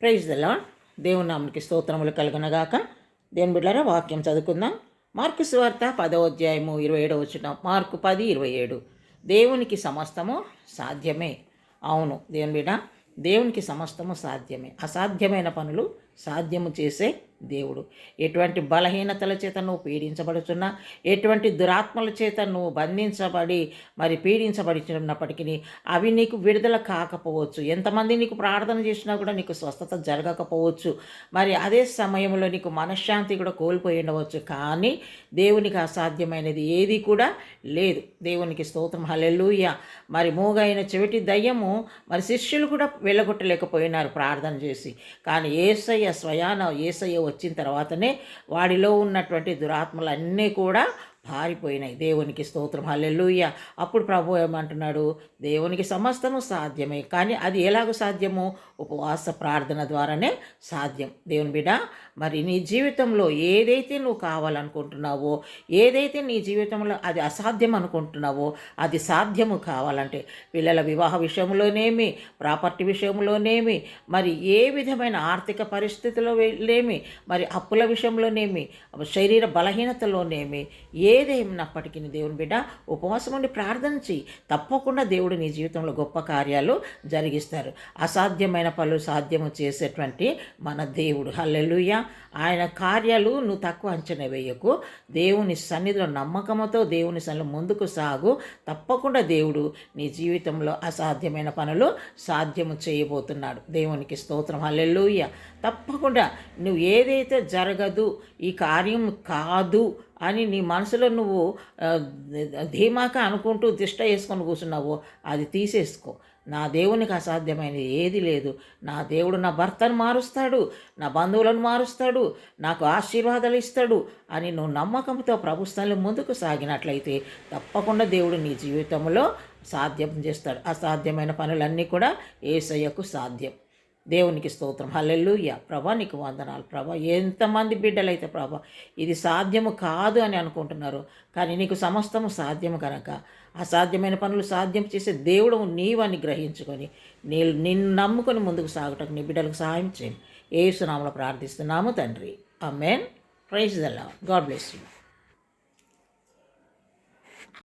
Praise the lord. దేవుని నామమునకి స్తోత్రములు కలుగునగాక. దేవుని బిడ్డలారా, వాక్యం చదువుకుందాం. మార్కు సువార్త 10వ అధ్యాయము 27వ వచనం. మార్కు 10:27. దేవునికి సమస్తము సాధ్యమే. అవును దేవుని బిడ్డ, దేవునికి సమస్తము సాధ్యమే. అసాధ్యమైన పనులు సాధ్యము చేసే దేవుడు. ఎటువంటి బలహీనతల చేత నువ్వు పీడించబడుతున్నా, ఎటువంటి దురాత్మల చేత నువ్వు బంధించబడి పీడించబడుతున్నప్పటికీ అవి నీకు విడుదల కాకపోవచ్చు. ఎంతమంది నీకు ప్రార్థన చేసినా కూడా నీకు స్వస్థత జరగకపోవచ్చు. మరి అదే సమయంలో నీకు మనశ్శాంతి కూడా కోల్పోయి ఉండవచ్చు. కానీ దేవునికి అసాధ్యమైనది ఏది కూడా లేదు. దేవునికి స్తోత్రం, హల్లెలూయా. మరి మూగైన చెవిటి దయ్యము మరి శిష్యులు కూడా వెళ్ళగొట్టలేకపోయినారు ప్రార్థన చేసి. కానీ యేసయ్య వచ్చిన తర్వాతనే వాడిలో ఉన్నటువంటి దురాత్మలన్నీ కూడా పారిపోయినాయి. దేవునికి స్తోత్రం, హల్లెలూయా. అప్పుడు ప్రభు ఏమంటున్నాడు? దేవునికి సమస్తము సాధ్యమే. కానీ అది ఎలాగ సాధ్యము? ఉపవాస ప్రార్థన ద్వారానే సాధ్యం. దేవుని బిడ్డ, మరి నీ జీవితంలో ఏదైతే నువ్వు కావాలనుకుంటున్నావో, ఏదైతే నీ జీవితంలో అది అసాధ్యం అనుకుంటున్నావో అది సాధ్యము కావాలంటే, పిల్లల వివాహ విషయంలోనేమి, ప్రాపర్టీ విషయంలోనేమి, మరి ఏ విధమైన ఆర్థిక పరిస్థితుల్లో లేమి, మరి అప్పుల విషయంలోనేమి, శరీర బలహీనతలోనేమి, ఏదేమైనప్పటికీ దేవుని బిడ్డ ఉపవాసం ఉండి ప్రార్థన చెయ్యి. తప్పకుండా దేవుడు నీ జీవితంలో గొప్ప కార్యాలు జరిగిస్తారు. అసాధ్యమైన పనులు సాధ్యము చేసేటువంటి మన దేవుడు. హల్లెలూయా. ఆయన కార్యాలు నువ్వు తక్కువ అంచనా వేయకు. దేవుని సన్నిధిలో నమ్మకంతో దేవుని సన్నిధిలో ముందుకు సాగు. తప్పకుండా దేవుడు నీ జీవితంలో అసాధ్యమైన పనులు సాధ్యము చేయబోతున్నాడు. దేవునికి స్తోత్రం, హల్లెలూయా. తప్పకుండా నువ్వు ఏదైతే జరగదు, ఈ కార్యం కాదు అని నీ మనసులో నువ్వు ధీమాగా అనుకుంటూ దిష్ట వేసుకొని కూర్చున్నావో అది తీసేసుకో. నా దేవునికి అసాధ్యమైనది ఏది లేదు. నా దేవుడు నా భర్తను మారుస్తాడు, నా బంధువులను మారుస్తాడు, నాకు ఆశీర్వాదాలు ఇస్తాడు అని నువ్వు నమ్మకంతో ప్రభుత్వంలో ముందుకు సాగినట్లయితే తప్పకుండా దేవుడు నీ జీవితంలో సాధ్యం చేస్తాడు. అసాధ్యమైన పనులన్నీ కూడా యేసయ్యకు సాధ్యం. దేవునికి స్తోత్రం, హల్లెలూయా. ప్రభా నీకు వందనాలు ప్రభా. ఎంతమంది బిడ్డలైతే ప్రభా ఇది సాధ్యము కాదు అని అనుకుంటున్నారు, కానీ నీకు సమస్తము సాధ్యము కనుక అసాధ్యమైన పనులు సాధ్యం చేసే దేవుడు నీవని గ్రహించుకొని నిన్ను నమ్ముకొని ముందుకు సాగుటకు నీ బిడ్డలకు సహాయం చేయండి. యేసు నామములో ప్రార్థిస్తున్నాము తండ్రి, amen. Praise the Lord. God bless you.